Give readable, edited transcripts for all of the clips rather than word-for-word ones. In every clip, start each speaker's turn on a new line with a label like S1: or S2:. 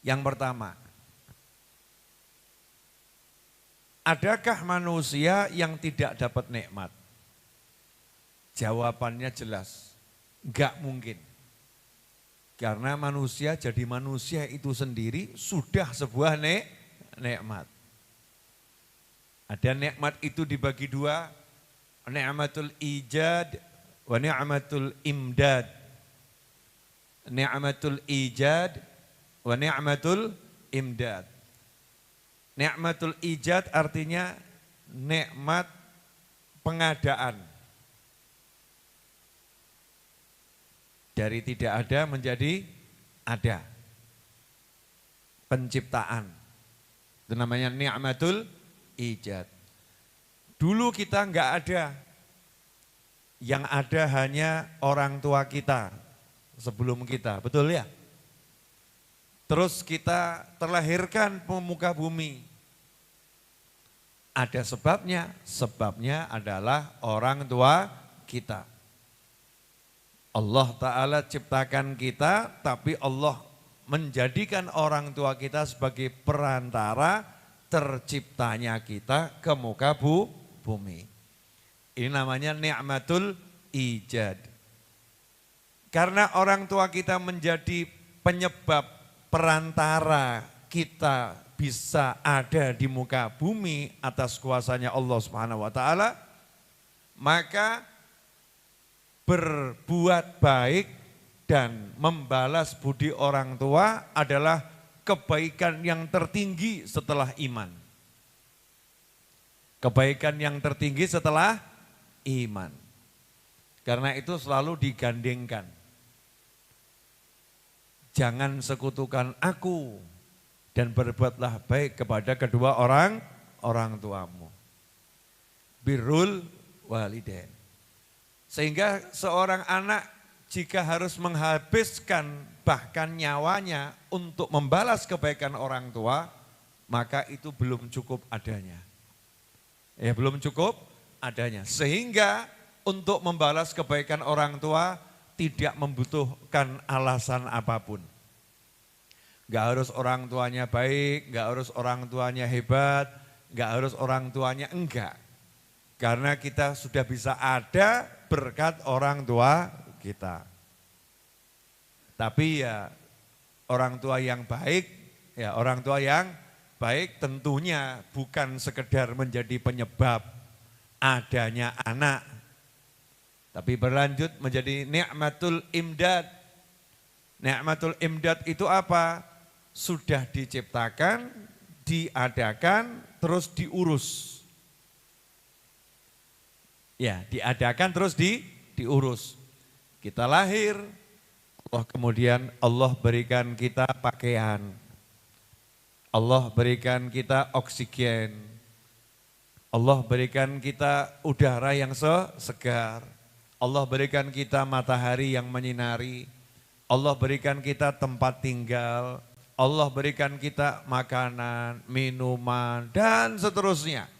S1: Yang pertama, adakah manusia yang tidak dapat nikmat? Jawabannya jelas, enggak mungkin. Karena manusia jadi manusia itu sendiri sudah sebuah nikmat. Ada nikmat itu dibagi dua, ni'matul ijad wa ni'matul imdad. Ni'matul ijad wa ni'matul imdad. Ni'matul ijad artinya nikmat pengadaan. Dari tidak ada menjadi ada. Penciptaan. Itu namanya ni'matul ijad. Dulu kita enggak ada. Yang ada hanya orang tua kita sebelum kita, betul ya? Terus kita terlahirkan ke muka bumi. Ada sebabnya adalah orang tua kita. Allah Ta'ala ciptakan kita, tapi Allah menjadikan orang tua kita sebagai perantara terciptanya kita ke muka bumi. Ini namanya ni'matul ijad. Karena orang tua kita menjadi penyebab perantara kita bisa ada di muka bumi atas kuasanya Allah Subhanahu wa taala, maka berbuat baik dan membalas budi orang tua adalah kebaikan yang tertinggi setelah iman. Kebaikan yang tertinggi setelah iman. Karena itu selalu digandengkan. Jangan sekutukan aku dan berbuatlah baik kepada kedua orang tuamu. Birrul walidain. Sehingga seorang anak jika harus menghabiskan bahkan nyawanya untuk membalas kebaikan orang tua, maka itu belum cukup adanya. Ya, belum cukup adanya. Sehingga untuk membalas kebaikan orang tua tidak membutuhkan alasan apapun. Enggak harus orang tuanya baik, enggak harus orang tuanya hebat, enggak harus orang tuanya enggak. Karena kita sudah bisa ada berkat orang tua kita. Tapi ya orang tua yang baik, ya orang tua yang baik tentunya bukan sekedar menjadi penyebab adanya anak. Tapi berlanjut menjadi ni'matul imdad. Ni'matul imdad itu apa? Sudah diciptakan, diadakan, terus diurus. Ya, diadakan terus diurus. Kita lahir, kemudian Allah berikan kita pakaian. Allah berikan kita oksigen. Allah berikan kita udara yang segar. Allah berikan kita matahari yang menyinari. Allah berikan kita tempat tinggal. Allah berikan kita makanan, minuman, dan seterusnya.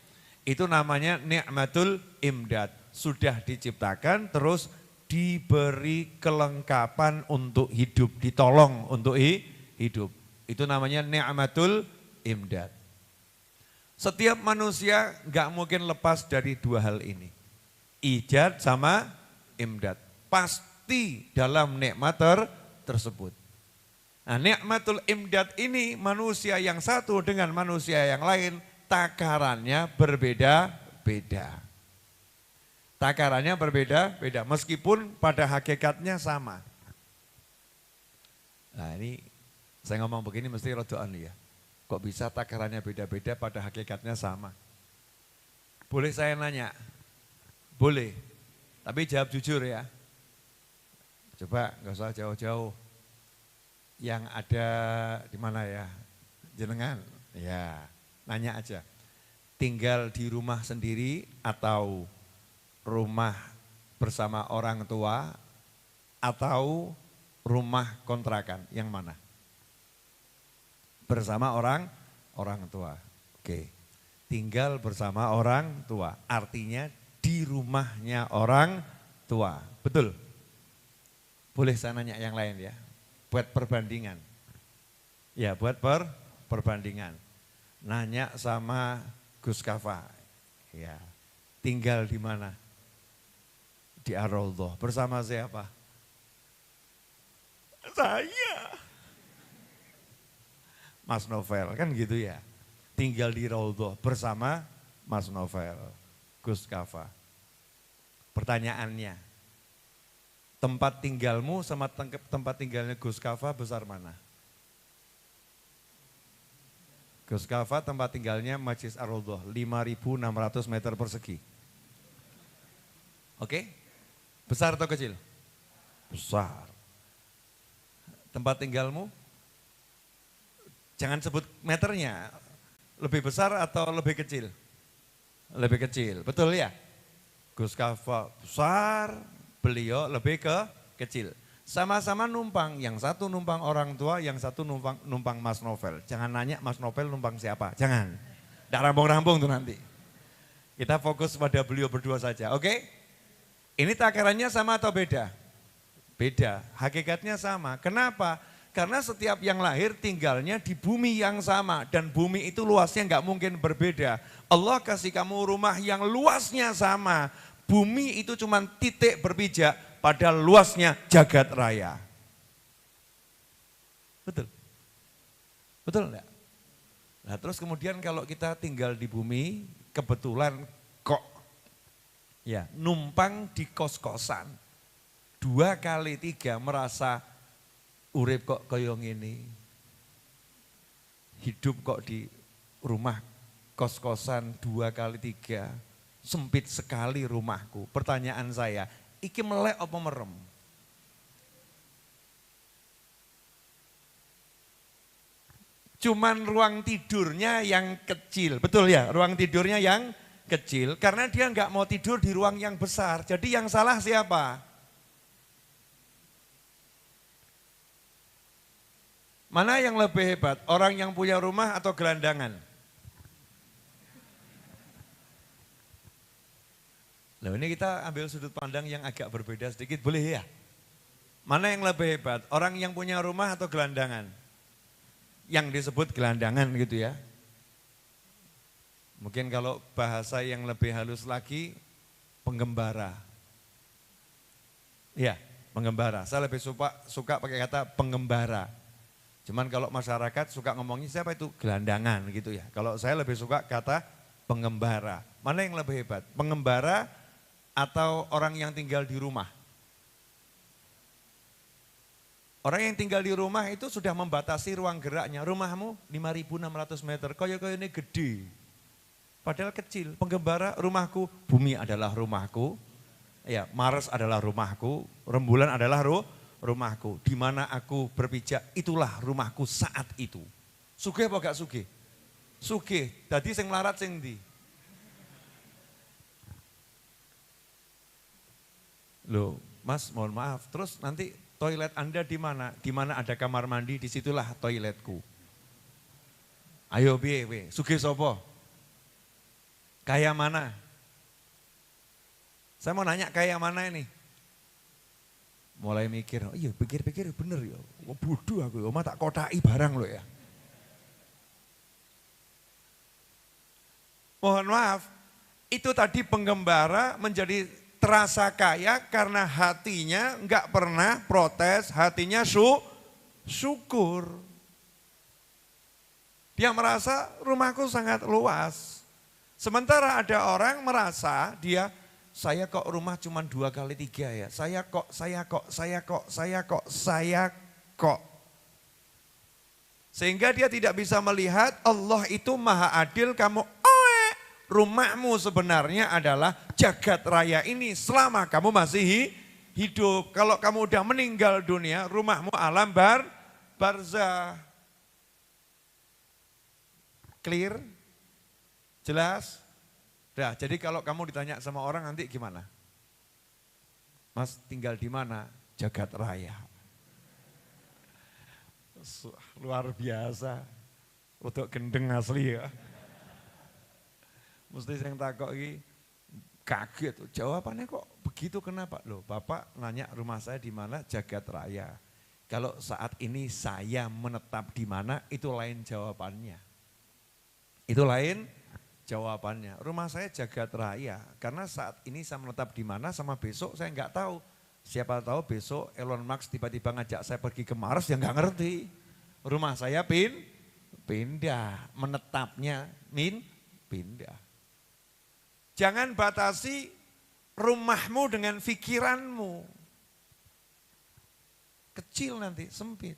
S1: Itu namanya ni'matul imdad. Sudah diciptakan terus diberi kelengkapan untuk hidup, ditolong untuk hidup. Itu namanya ni'matul imdad. Setiap manusia enggak mungkin lepas dari dua hal ini. Ijad sama imdad. Pasti dalam nikmat tersebut. Nah, nikmatul imdad ini manusia yang satu dengan manusia yang lain takarannya berbeda-beda. Takarannya berbeda-beda meskipun pada hakikatnya sama. Nah, ini saya ngomong begini mesti rodoan ya. Kok bisa takarannya beda-beda pada hakikatnya sama? Boleh saya nanya? Boleh. Tapi jawab jujur ya. Coba nggak usah jauh-jauh. Yang ada di mana ya? Jenengan? Ya, nanya aja. Tinggal di rumah sendiri atau rumah bersama orang tua atau rumah kontrakan? Yang mana? Bersama orang tua. Oke. Tinggal bersama orang tua. Artinya di rumahnya orang tua. Betul? Boleh saya nanya yang lain ya? Buat perbandingan. Ya buat perbandingan. Nanya sama Gus Kafa. Ya. Tinggal di mana? Di Ar-Raudhah. Bersama siapa? Saya. Mas Novel, kan gitu ya. Tinggal di Raudhah bersama Mas Novel, Gus Kafa. Pertanyaannya, tempat tinggalmu sama tempat tinggalnya Gus Kafa besar mana? Gus Kafa tempat tinggalnya Masjid Ar-Raudhah, 5.600 meter persegi. Oke? Besar atau kecil? Besar. Tempat tinggalmu? Jangan sebut meternya, lebih besar atau lebih kecil? Lebih kecil, betul ya? Gus Kafa besar, beliau lebih kecil. Sama-sama numpang, yang satu numpang orang tua, yang satu numpang Mas Novel. Jangan nanya Mas Novel numpang siapa, jangan. Tidak rampung-rampung tuh nanti. Kita fokus pada beliau berdua saja, oke? Ini takarannya sama atau beda? Beda, hakikatnya sama. Kenapa? Karena setiap yang lahir tinggalnya di bumi yang sama. Dan bumi itu luasnya nggak mungkin berbeda. Allah kasih kamu rumah yang luasnya sama. Bumi itu cuma titik berpijak pada luasnya jagat raya. Betul? Betul enggak? Nah terus kemudian kalau kita tinggal di bumi, kebetulan kok ya numpang di kos-kosan. 2 kali 3 merasa urip kok koyong ini, hidup kok di rumah kos-kosan 2 kali 3, sempit sekali rumahku. Pertanyaan saya, iki melek apa merem? Cuman ruang tidurnya yang kecil, betul ya? Ruang tidurnya yang kecil, karena dia nggak mau tidur di ruang yang besar. Jadi yang salah siapa? Mana yang lebih hebat, orang yang punya rumah atau gelandangan? Nah ini kita ambil sudut pandang yang agak berbeda sedikit, boleh ya? Mana yang lebih hebat, orang yang punya rumah atau gelandangan? Yang disebut gelandangan gitu ya. Mungkin kalau bahasa yang lebih halus lagi, penggembara. Ya, penggembara. Saya lebih suka pakai kata penggembara. Cuman kalau masyarakat suka ngomongnya siapa itu gelandangan gitu ya. Kalau saya lebih suka kata pengembara. Mana yang lebih hebat? Pengembara atau orang yang tinggal di rumah? Orang yang tinggal di rumah itu sudah membatasi ruang geraknya. Rumahmu 5.600 meter, koyo-koyo ini gede. Padahal kecil. Pengembara, rumahku, bumi adalah rumahku. Ya, Mars adalah rumahku, rembulan adalah rumahku, di mana aku berpijak, itulah rumahku saat itu. Sugih apa gak sugih? Sugih, dadi sing melarat sing ndi? Loh, Mas, mohon maaf. Terus nanti toilet Anda di mana? Di mana ada kamar mandi, disitulah toiletku. Ayo piye, sugih sapa? Kaya mana? Saya mau nanya kaya mana ini? Mulai mikir, oh iya pikir-pikir bener ya, oh, bodoh aku ya, tak kotai barang loh ya. Mohon maaf, itu tadi penggembara menjadi terasa kaya karena hatinya enggak pernah protes, hatinya syukur. Dia merasa rumahku sangat luas. Sementara ada orang merasa dia, saya kok rumah cuma 2 kali 3 ya. Saya kok. Sehingga dia tidak bisa melihat Allah itu maha adil, kamu rumahmu sebenarnya adalah jagat raya ini selama kamu masih hidup. Kalau kamu udah meninggal dunia, rumahmu alam barzah. Clear? Jelas? Nah, jadi kalau kamu ditanya sama orang nanti gimana? Mas tinggal di mana? Jagat raya. Luar biasa. Untuk gendeng asli ya. Mesti yang takut ini kaget. Jawabannya kok begitu kenapa? Loh, Bapak nanya rumah saya di mana? Jagat raya. Kalau saat ini saya menetap di mana, itu lain jawabannya. Itu lain jawabannya. Rumah saya jagat raya, karena saat ini saya menetap di mana sama besok saya nggak tahu. Siapa tahu besok Elon Musk tiba-tiba ngajak saya pergi ke Mars, ya nggak ngerti. Rumah saya pindah, menetapnya pindah. Jangan batasi rumahmu dengan pikiranmu. Kecil nanti, sempit.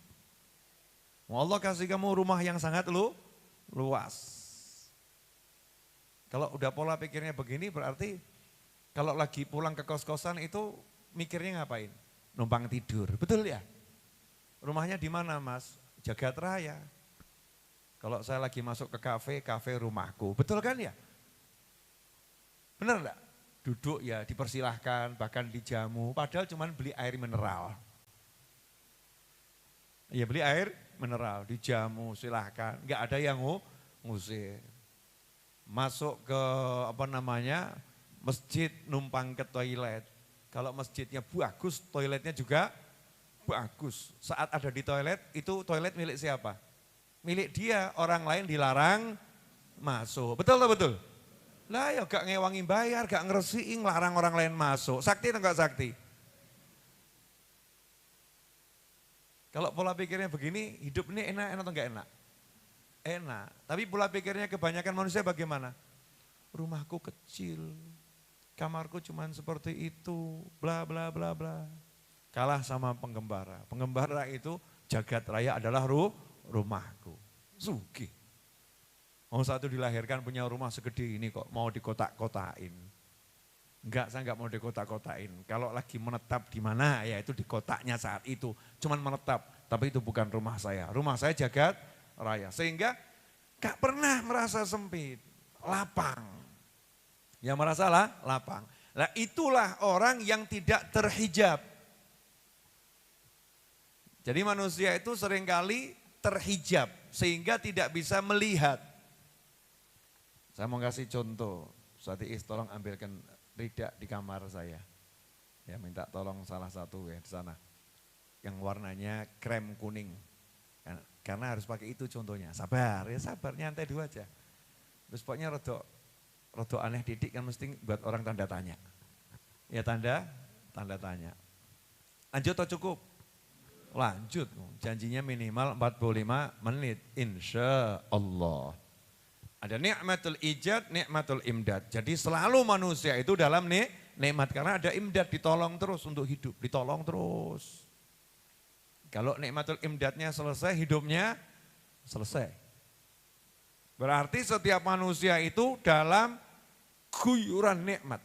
S1: Allah kasih kamu rumah yang sangat luas. Kalau udah pola pikirnya begini berarti kalau lagi pulang ke kos-kosan itu mikirnya ngapain? Numpang tidur, betul ya? Rumahnya di mana Mas? Jagat raya. Kalau saya lagi masuk ke kafe rumahku, betul kan ya? Benar enggak? Duduk ya dipersilahkan, bahkan dijamu, padahal cuman beli air mineral. Ya beli air mineral, dijamu silahkan, enggak ada yang ngusir. Masuk ke masjid numpang ke toilet. Kalau masjidnya bagus, toiletnya juga bagus. Saat ada di toilet, itu toilet milik siapa? Milik dia, orang lain dilarang masuk. Betul atau betul? Lah ya gak ngewangi bayar, gak ngeresiin, larang orang lain masuk. Sakti atau enggak sakti? Kalau pola pikirnya begini, hidup ini enak atau enggak enak? Enak. Tapi pola pikirnya kebanyakan manusia bagaimana? Rumahku kecil, kamarku cuman seperti itu, bla bla bla bla. Kalah sama penggembara. Penggembara itu jagat raya adalah rumahku. Sugih. Mau satu dilahirkan punya rumah segede ini kok mau dikotak-kotain. Enggak, saya enggak mau dikotak-kotain. Kalau lagi menetap di mana ya itu di kotaknya saat itu. Cuman menetap, tapi itu bukan rumah saya. Rumah saya jagat raya. Sehingga enggak pernah merasa sempit, lapang. Yang merasa lapang. Nah itulah orang yang tidak terhijab. Jadi manusia itu seringkali terhijab sehingga tidak bisa melihat. Saya mau kasih contoh, Ustaz tolong ambilkan ridak di kamar saya. Ya minta tolong salah satu ya di sana. Yang warnanya krem kuning. Karena harus pakai itu contohnya. Sabar, ya sabar, nyantai dulu aja. Terus pokoknya rodok aneh didik kan mesti buat orang tanda tanya. Ya tanda tanya. Lanjut atau cukup? Lanjut, janjinya minimal 45 menit, insya Allah. Ada nikmatul ijad, nikmatul imdad. Jadi selalu manusia itu dalam nikmat karena ada imdad, ditolong terus untuk hidup, ditolong terus. Kalau nikmatul imdadnya selesai, hidupnya selesai. Berarti setiap manusia itu dalam guyuran nikmat.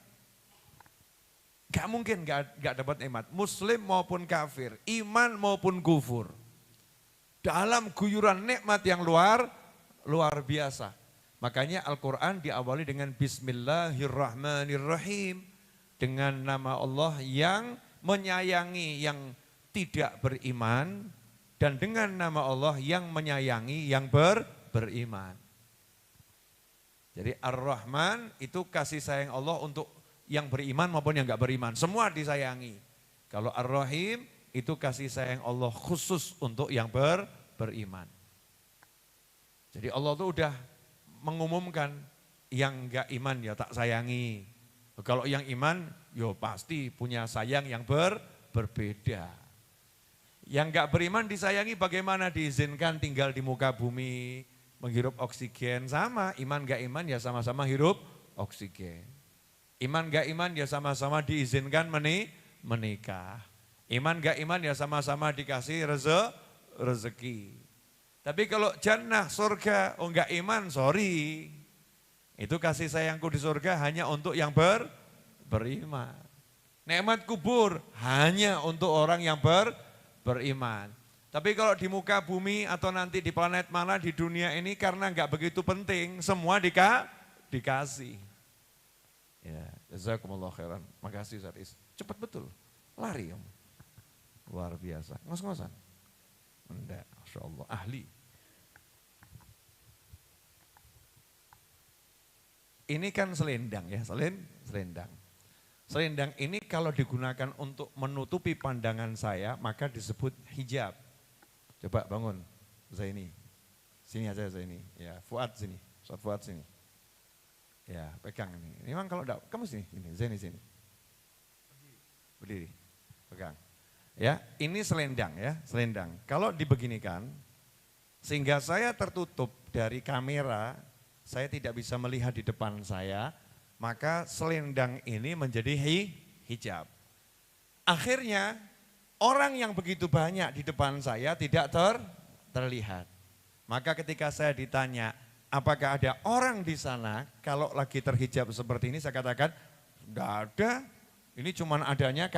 S1: Gak mungkin gak dapat nikmat, muslim maupun kafir, iman maupun kufur. Dalam guyuran nikmat yang luar biasa. Makanya Al-Quran diawali dengan Bismillahirrahmanirrahim. Dengan nama Allah yang menyayangi yang tidak beriman. Dan dengan nama Allah yang menyayangi yang beriman. Jadi Ar-Rahman itu kasih sayang Allah untuk yang beriman maupun yang gak beriman. Semua disayangi. Kalau Ar-Rahim itu kasih sayang Allah khusus untuk yang beriman. Jadi Allah itu udah mengumumkan yang enggak iman ya tak sayangi. Kalau yang iman ya pasti punya sayang yang berbeda. Yang enggak beriman disayangi bagaimana? Diizinkan tinggal di muka bumi, menghirup oksigen. Sama iman enggak iman ya sama-sama hirup oksigen. Iman enggak iman ya sama-sama diizinkan menikah. Iman enggak iman ya sama-sama dikasih rezeki. Tapi kalau jannah, surga, oh enggak iman, sorry. Itu kasih sayangku di surga hanya untuk yang beriman. Nikmat kubur hanya untuk orang yang beriman. Tapi kalau di muka bumi atau nanti di planet mana di dunia ini karena enggak begitu penting, semua dikasih. Ya, jazakumullah khairan. Makasih Ustaz. Cepat betul, lari kamu. Luar biasa, ngos-ngosan. Enggak, Masya Allah, ahli. Ini kan selendang ya, selendang. Selendang ini kalau digunakan untuk menutupi pandangan saya, maka disebut hijab. Coba bangun, Zaini. Sini aja Zaini. Ya, Fuad sini. Fuad sini. Ya, pegang ini. Memang kalau enggak, kamu sini, Zaini sini. Berdiri, pegang. Ya, ini selendang ya, selendang. Kalau dibeginikan, sehingga saya tertutup dari kamera, saya tidak bisa melihat di depan saya, maka selendang ini menjadi hijab. Akhirnya orang yang begitu banyak di depan saya tidak terlihat. Maka ketika saya ditanya, apakah ada orang di sana kalau lagi terhijab seperti ini, saya katakan, enggak ada, ini cuman adanya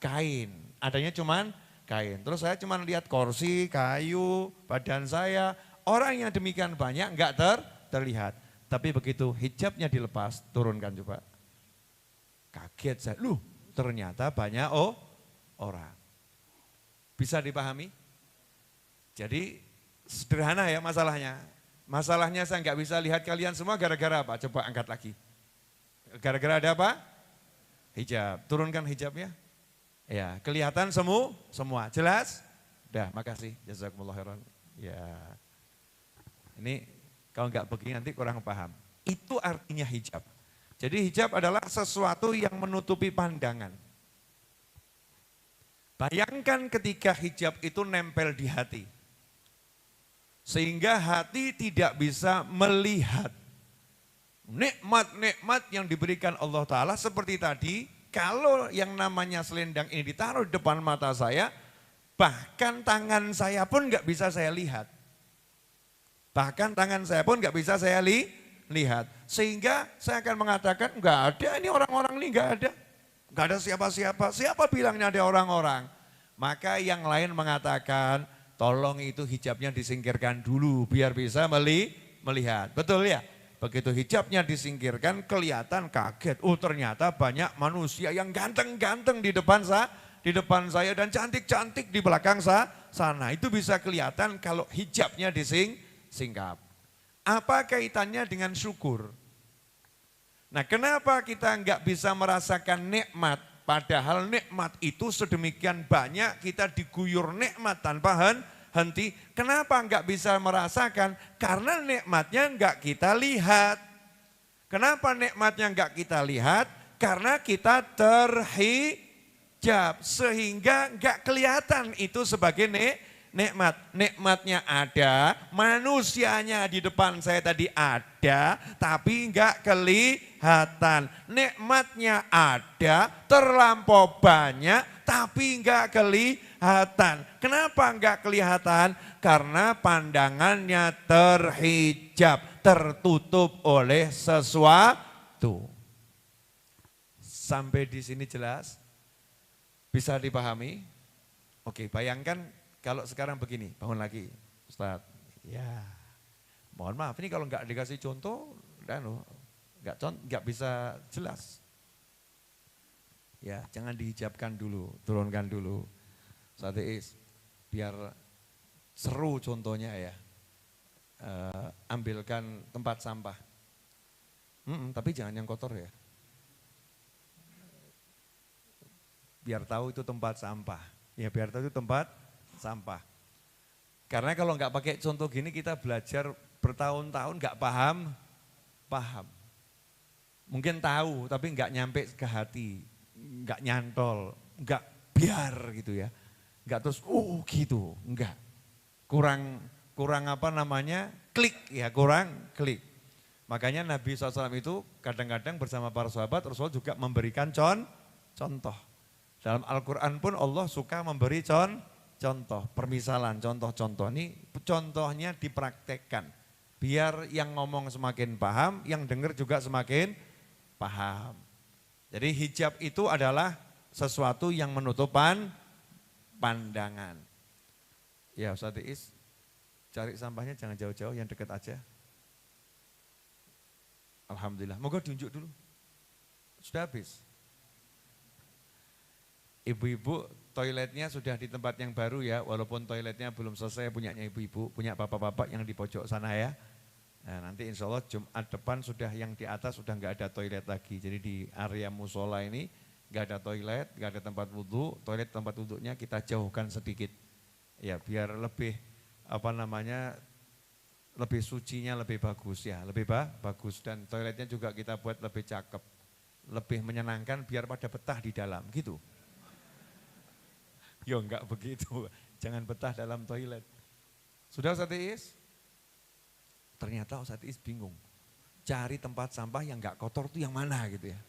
S1: kain, adanya cuman kain. Terus saya cuman lihat kursi, kayu, badan saya, orang yang demikian banyak enggak terlihat. Tapi begitu hijabnya dilepas, turunkan coba. Kaget saya, ternyata banyak orang. Bisa dipahami? Jadi sederhana ya masalahnya. Masalahnya saya nggak bisa lihat kalian semua gara-gara apa? Coba angkat lagi. Gara-gara ada apa? Hijab. Turunkan hijabnya. Ya, kelihatan semua. Jelas? Udah, makasih. Jazakumullah khairan. Ya. Ini kalau nggak begini nanti kurang paham. Itu artinya hijab. Jadi hijab adalah sesuatu yang menutupi pandangan. Bayangkan ketika hijab itu nempel di hati. Sehingga hati tidak bisa melihat nikmat-nikmat yang diberikan Allah Ta'ala. Seperti tadi, kalau yang namanya selendang ini ditaruh di depan mata saya, bahkan tangan saya pun nggak bisa saya lihat. Bahkan tangan saya pun nggak bisa saya lihat. Sehingga saya akan mengatakan nggak ada, ini orang-orang ini nggak ada. Nggak ada siapa-siapa, siapa bilangnya ada orang-orang. Maka yang lain mengatakan tolong itu hijabnya disingkirkan dulu biar bisa melihat. Betul ya? Begitu hijabnya disingkirkan kelihatan kaget. Oh ternyata banyak manusia yang ganteng-ganteng di depan saya dan cantik-cantik di belakang sana. Itu bisa kelihatan kalau hijabnya singkap. Apa kaitannya dengan syukur? Nah kenapa kita enggak bisa merasakan nikmat? Padahal nikmat itu sedemikian banyak, kita diguyur nikmat tanpa henti. Kenapa enggak bisa merasakan? Karena nikmatnya enggak kita lihat. Kenapa nikmatnya enggak kita lihat? Karena kita terhijab sehingga enggak kelihatan itu sebagai nikmat. Nikmatnya ada, manusianya di depan saya tadi ada, tapi enggak kelihatan. Nikmatnya ada, terlampau banyak, tapi enggak kelihatan. Kenapa enggak kelihatan? Karena pandangannya terhijab, tertutup oleh sesuatu. Sampai di sini jelas? Bisa dipahami? Oke, bayangkan kalau sekarang begini, bangun lagi, Ustadz. Ya, mohon maaf ini kalau nggak dikasih contoh, nggak bisa jelas. Ya, jangan dihijabkan dulu, turunkan dulu. Ustadz, biar seru contohnya ya. Ambilkan tempat sampah. Tapi jangan yang kotor ya. Biar tahu itu tempat sampah. Ya, biar tahu itu tempat sampah. Karena kalau nggak pakai contoh gini kita belajar bertahun-tahun nggak paham. Mungkin tahu tapi nggak nyampe ke hati, nggak nyantol, nggak biar gitu ya. Nggak terus gitu, enggak. Kurang apa namanya? Klik ya, kurang klik. Makanya Nabi SAW itu kadang-kadang bersama para sahabat Rasul juga memberikan contoh. Dalam Al-Quran pun Allah suka memberi contoh, permisalan, contoh-contoh. Ini contohnya dipraktekkan. Biar yang ngomong semakin paham, yang dengar juga semakin paham. Jadi hijab itu adalah sesuatu yang menutup pandangan. Ya Ustaz Is, cari sampahnya jangan jauh-jauh, yang dekat aja. Alhamdulillah, moga tunjuk dulu. Sudah habis. Ibu-ibu toiletnya sudah di tempat yang baru ya, walaupun toiletnya belum selesai punyanya ibu-ibu, punya bapak-bapak yang di pojok sana ya. Nah, nanti insya Allah Jumat depan sudah yang di atas sudah nggak ada toilet lagi. Jadi di area musola ini nggak ada toilet, nggak ada tempat wudhu, toilet tempat wudhunya kita jauhkan sedikit. Ya biar lebih lebih sucinya lebih bagus ya, lebih bagus dan toiletnya juga kita buat lebih cakep, lebih menyenangkan biar pada betah di dalam gitu. Yo enggak begitu, jangan betah dalam toilet. Sudah Ustaz Iis? Ternyata Ustaz Iis bingung, cari tempat sampah yang enggak kotor itu yang mana gitu ya.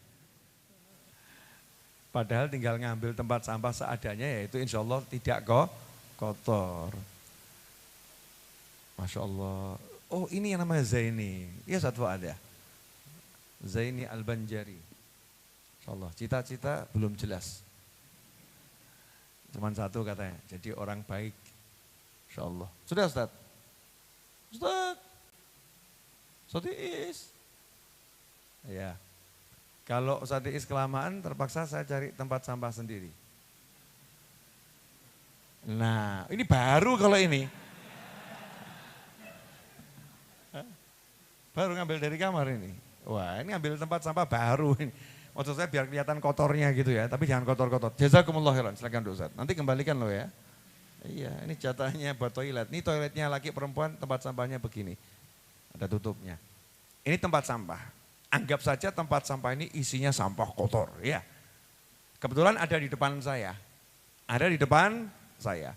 S1: Padahal tinggal ngambil tempat sampah seadanya yaitu insya Allah tidak kotor. Masya Allah. Oh ini yang namanya Zaini. Ya satu ada. Zaini Al-Banjari. Insya Allah. Cita-cita belum jelas. Cuman satu katanya. Jadi orang baik. Insya Allah. Sudah Ustaz? Ustaz? Ustaz Iis? Ya. Kalau Ustaz Iis kelamaan terpaksa saya cari tempat sampah sendiri. Nah ini baru kalau ini. Baru ngambil dari kamar ini. Wah ini ambil tempat sampah baru ini. Maksud saya biar kelihatan kotornya gitu ya. Tapi jangan kotor-kotor. Jazakumullah khairan. Silakan Ustaz. Nanti kembalikan lo ya. Iya ini jatahnya buat toilet. Ini toiletnya laki perempuan tempat sampahnya begini. Ada tutupnya. Ini tempat sampah. Anggap saja tempat sampah ini isinya sampah kotor ya. Kebetulan ada di depan saya. Ada di depan saya.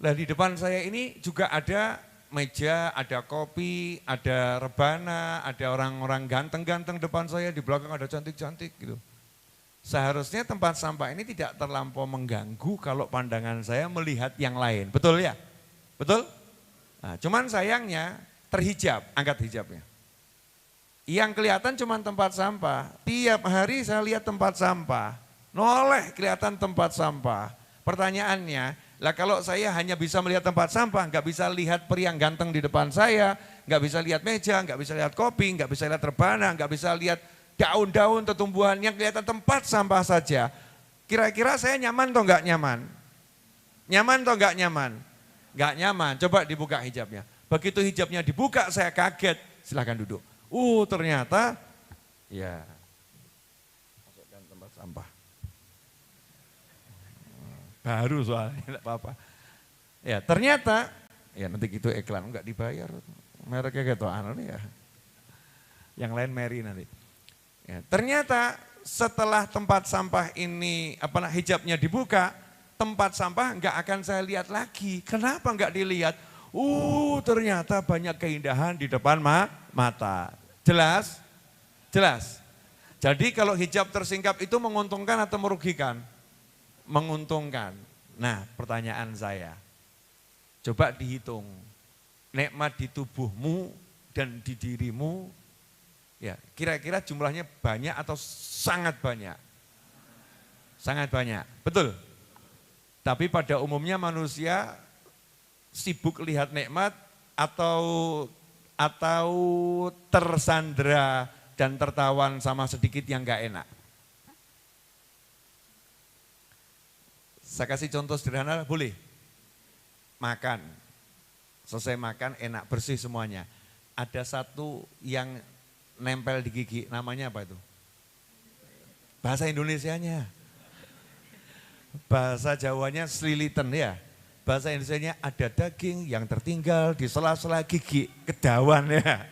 S1: Nah di depan saya ini juga ada meja, ada kopi, ada rebana, ada orang-orang ganteng-ganteng depan saya, di belakang ada cantik-cantik gitu. Seharusnya tempat sampah ini tidak terlampau mengganggu kalau pandangan saya melihat yang lain, betul ya? Betul? Nah, cuman sayangnya terhijab, angkat hijabnya. Yang kelihatan cuma tempat sampah, tiap hari saya lihat tempat sampah, noleh kelihatan tempat sampah. Pertanyaannya, lah kalau saya hanya bisa melihat tempat sampah, nggak bisa lihat pria yang ganteng di depan saya, nggak bisa lihat meja, nggak bisa lihat kopi, nggak bisa lihat rebana, nggak bisa lihat daun-daun tumbuhan yang kelihatan tempat sampah saja. Kira-kira saya nyaman atau nggak nyaman? Nyaman atau nggak nyaman? Nggak nyaman, coba dibuka hijabnya. Begitu hijabnya dibuka saya kaget, silahkan duduk. Ternyata, ya, masukkan tempat sampah. Baru soalnya, tidak apa-apa. Ya ternyata, ya nanti gitu iklan, enggak dibayar. Mereknya gitu, nih ya. Yang lain Mary nanti. Ya, ternyata setelah tempat sampah ini, hijabnya dibuka, tempat sampah enggak akan saya lihat lagi. Kenapa enggak dilihat? Ternyata banyak keindahan di depan mata. Jelas? Jelas. Jadi kalau hijab tersingkap itu menguntungkan atau merugikan? Menguntungkan. Nah pertanyaan saya, coba dihitung nikmat di tubuhmu dan di dirimu, ya kira-kira jumlahnya banyak atau sangat banyak? Sangat banyak, betul? Tapi pada umumnya manusia sibuk lihat nikmat atau tersandera dan tertawan sama sedikit yang gak enak. Saya kasih contoh sederhana, boleh? Makan, selesai makan enak, bersih semuanya. Ada satu yang nempel di gigi, namanya apa itu? Bahasa Indonesianya. Bahasa Jawanya selilitan ya. Bahasa Indonesianya ada daging yang tertinggal di sela-sela gigi, kedawan ya.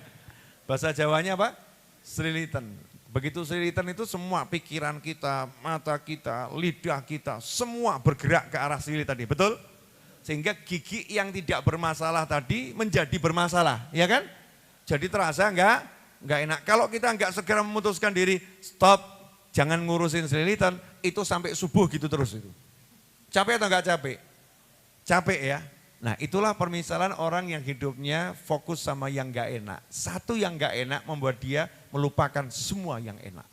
S1: Bahasa Jawanya apa? Selilitan. Begitu selilitan itu semua pikiran kita, mata kita, lidah kita, semua bergerak ke arah selilitan tadi, betul? Sehingga gigi yang tidak bermasalah tadi menjadi bermasalah, ya kan? Jadi terasa enggak enak. Kalau kita enggak segera memutuskan diri, stop, jangan ngurusin selilitan, itu sampai subuh gitu terus itu. Capek atau enggak capek? Capek ya. Nah itulah permisalan orang yang hidupnya fokus sama yang gak enak. Satu yang gak enak membuat dia melupakan semua yang enak.